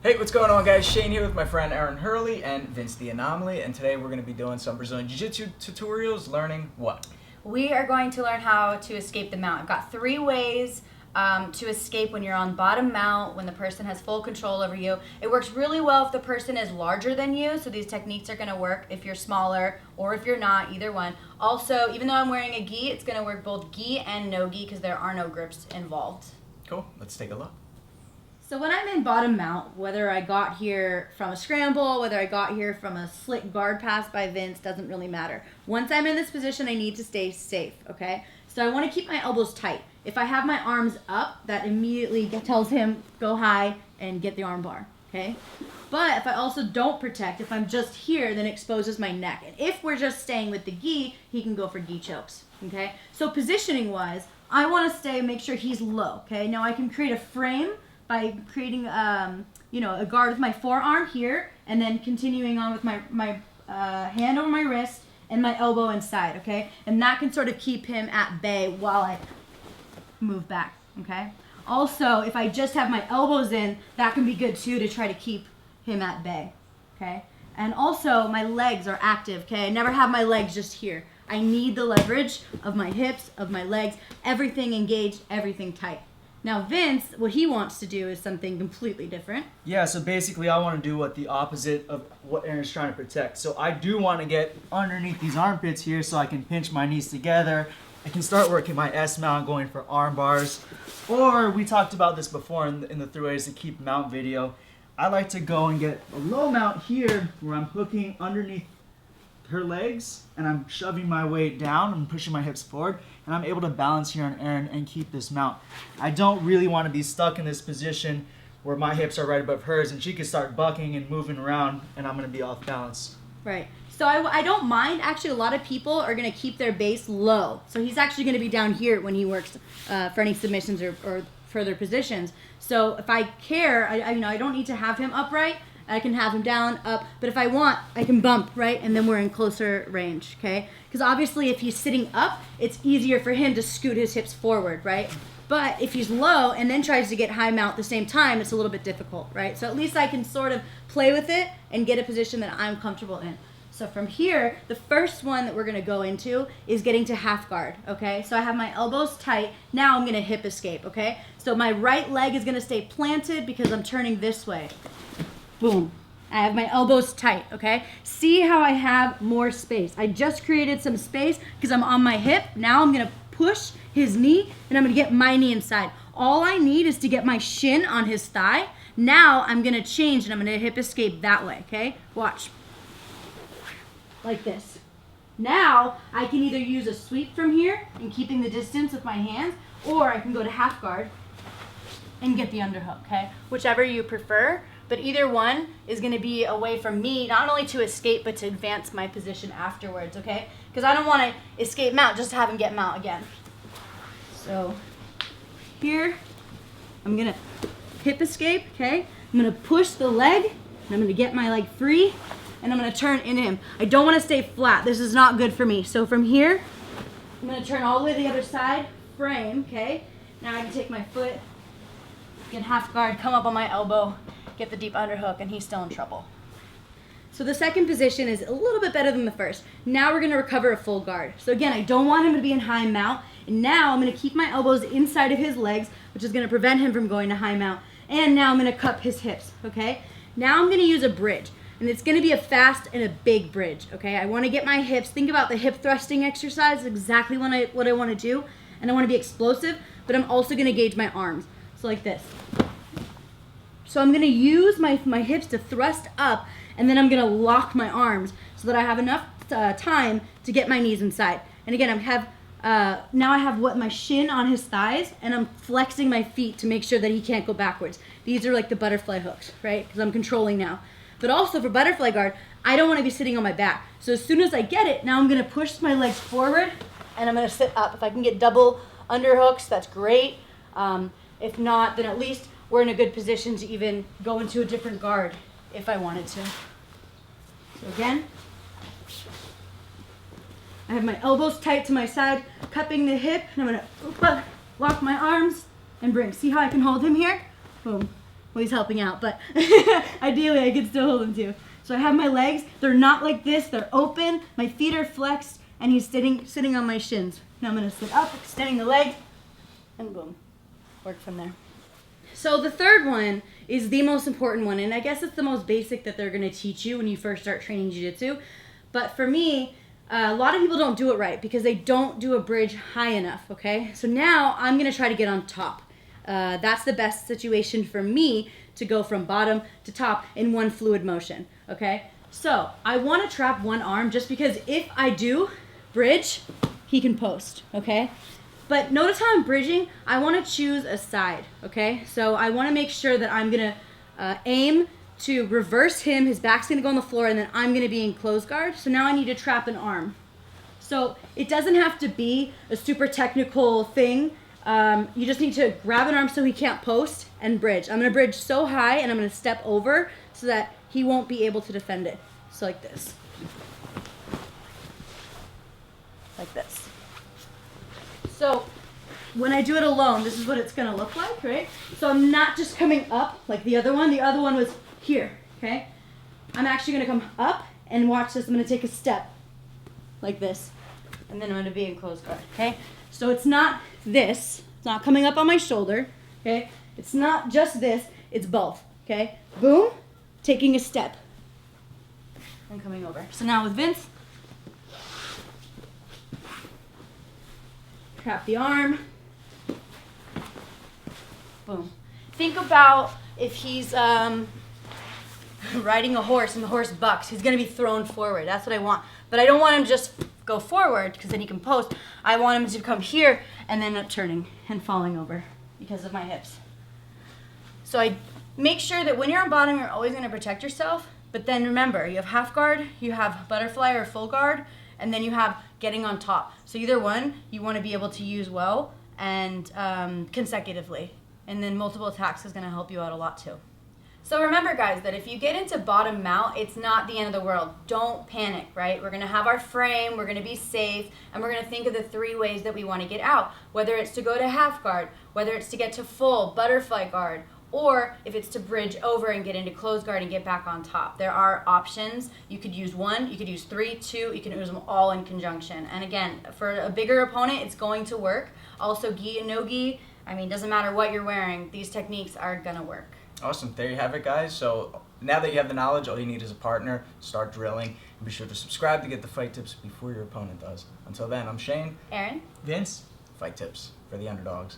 Hey, what's going on, guys? Shane here with my friend Erin Herle and Vince the Anomaly, and today we're going to be doing some Brazilian Jiu-Jitsu tutorials, learning what? We are going to learn how to escape the mount. I've got 3 ways to escape when you're on bottom mount, when the person has full control over you. It works really well if the person is larger than you, so these techniques are going to work if you're smaller or if you're not, either one. Also, even though I'm wearing a gi, it's going to work both gi and no gi because there are no grips involved. Cool, let's take a look. So when I'm in bottom mount, whether I got here from a scramble, whether I got here from a slick guard pass by Vince, doesn't really matter. Once I'm in this position, I need to stay safe, okay? So I want to keep my elbows tight. If I have my arms up, that immediately tells him go high and get the arm bar, okay? But if I also don't protect, if I'm just here, then it exposes my neck. And if we're just staying with the gi, he can go for gi chokes, okay? So positioning-wise, I want to make sure he's low, okay? Now I can create a frame by creating a guard with my forearm here and then continuing on with my hand over my wrist and my elbow inside, okay? And that can sort of keep him at bay while I move back, okay? Also, if I just have my elbows in, that can be good too to try to keep him at bay, okay? And also, my legs are active, okay? I never have my legs just here. I need the leverage of my hips, of my legs, everything engaged, everything tight. Now Vince, what he wants to do is something completely different. Yeah, so basically I want to do what the opposite of what Erin's trying to protect. So I do want to get underneath these armpits here so I can pinch my knees together. I can start working my S mount, going for arm bars. Or we talked about this before in the 3 ways to keep mount video. I like to go and get a low mount here where I'm hooking underneath her legs and I'm shoving my weight down and pushing my hips forward, and I'm able to balance here on Erin and keep this mount. I don't really want to be stuck in this position where my hips are right above hers and she could start bucking and moving around and I'm going to be off balance. Right. So I don't mind. Actually, a lot of people are going to keep their base low. So he's actually going to be down here when he works for any submissions or further positions. So if I care, I don't need to have him upright. I can have him down, up, but if I want, I can bump, right? And then we're in closer range, okay? Because obviously if he's sitting up, it's easier for him to scoot his hips forward, right? But if he's low and then tries to get high mount at the same time, it's a little bit difficult, right? So at least I can sort of play with it and get a position that I'm comfortable in. So from here, the first one that we're gonna go into is getting to half guard, okay? So I have my elbows tight. Now I'm gonna hip escape, okay? So my right leg is gonna stay planted because I'm turning this way. Boom. I have my elbows tight, okay? See how I have more space. I just created some space because I'm on my hip. Now I'm gonna push his knee and I'm gonna get my knee inside. All I need is to get my shin on his thigh. Now I'm gonna change and I'm gonna hip escape that way, okay? Watch. Like this. Now I can either use a sweep from here and keeping the distance with my hands, or I can go to half guard and get the underhook, okay? Whichever you prefer. But either one is going to be a way for me not only to escape, but to advance my position afterwards, okay? Because I don't want to escape mount, just to have him get mount again. So here, I'm going to hip escape, okay? I'm going to push the leg, and I'm going to get my leg free, and I'm going to turn in him. I don't want to stay flat. This is not good for me. So from here, I'm going to turn all the way to the other side, frame, okay? Now I can take my foot, get half guard, come up on my elbow, get the deep underhook, and he's still in trouble. So the second position is a little bit better than the first. Now we're gonna recover a full guard. So again, I don't want him to be in high mount, and now I'm gonna keep my elbows inside of his legs, which is gonna prevent him from going to high mount, and now I'm gonna cup his hips, okay? Now I'm gonna use a bridge, and it's gonna be a fast and a big bridge, okay? I wanna get my hips, think about the hip thrusting exercise, exactly what I wanna do, and I wanna be explosive, but I'm also gonna gauge my arms. So like this. So I'm gonna use my hips to thrust up, and then I'm gonna lock my arms so that I have enough time to get my knees inside. And again, now I have my shin on his thighs, and I'm flexing my feet to make sure that he can't go backwards. These are like the butterfly hooks, right? Because I'm controlling now. But also for butterfly guard, I don't wanna be sitting on my back. So as soon as I get it, now I'm gonna push my legs forward, and I'm gonna sit up. If I can get double underhooks, that's great. If not, then at least we're in a good position to even go into a different guard if I wanted to. So again, I have my elbows tight to my side, cupping the hip, and I'm gonna lock my arms and bring. See how I can hold him here? Boom. Well, he's helping out, but ideally I could still hold him too. So I have my legs. They're not like this. They're open. My feet are flexed, and he's sitting on my shins. Now I'm going to sit up, extending the leg, and boom. Work from there. So the third one is the most important one, and I guess it's the most basic that they're going to teach you when you first start training jiu-jitsu. But for me, a lot of people don't do it right because they don't do a bridge high enough, okay? So now I'm going to try to get on top. That's the best situation for me to go from bottom to top in one fluid motion, okay? So I want to trap one arm just because if I do bridge, he can post, okay? But notice how I'm bridging. I want to choose a side, okay? So I want to make sure that I'm going to aim to reverse him. His back's going to go on the floor, and then I'm going to be in close guard. So now I need to trap an arm. So it doesn't have to be a super technical thing. You just need to grab an arm so he can't post and bridge. I'm going to bridge so high, and I'm going to step over so that he won't be able to defend it. So like this. Like this. So when I do it alone, this is what it's going to look like, right? So I'm not just coming up like the other one. The other one was here, okay? I'm actually going to come up and watch this. I'm going to take a step like this, and then I'm going to be in close guard, okay? So it's not this. It's not coming up on my shoulder, okay? It's not just this. It's both, okay? Boom, taking a step, and coming over. So now with Vince, trap the arm. Boom. Think about if he's riding a horse and the horse bucks. He's going to be thrown forward. That's what I want. But I don't want him to just go forward because then he can post. I want him to come here and then up turning and falling over because of my hips. So I make sure that when you're on bottom, you're always going to protect yourself. But then remember, you have half guard, you have butterfly or full guard, and then you have getting on top. So either one you want to be able to use well and consecutively. And then multiple attacks is going to help you out a lot too. So remember guys that if you get into bottom mount, it's not the end of the world. Don't panic, right? We're going to have our frame, we're going to be safe, and we're going to think of the 3 ways that we want to get out. Whether it's to go to half guard, whether it's to get to full butterfly guard, or if it's to bridge over and get into closed guard and get back on top. There are options. You could use 1, you could use 3, 2, you can use them all in conjunction. And again, for a bigger opponent, it's going to work. Also, gi and no gi, I mean, doesn't matter what you're wearing, these techniques are gonna work. Awesome. There you have it, guys. So now that you have the knowledge, all you need is a partner. Start drilling. And be sure to subscribe to get the fight tips before your opponent does. Until then, I'm Shane. Erin. Vince. Fight tips for the underdogs.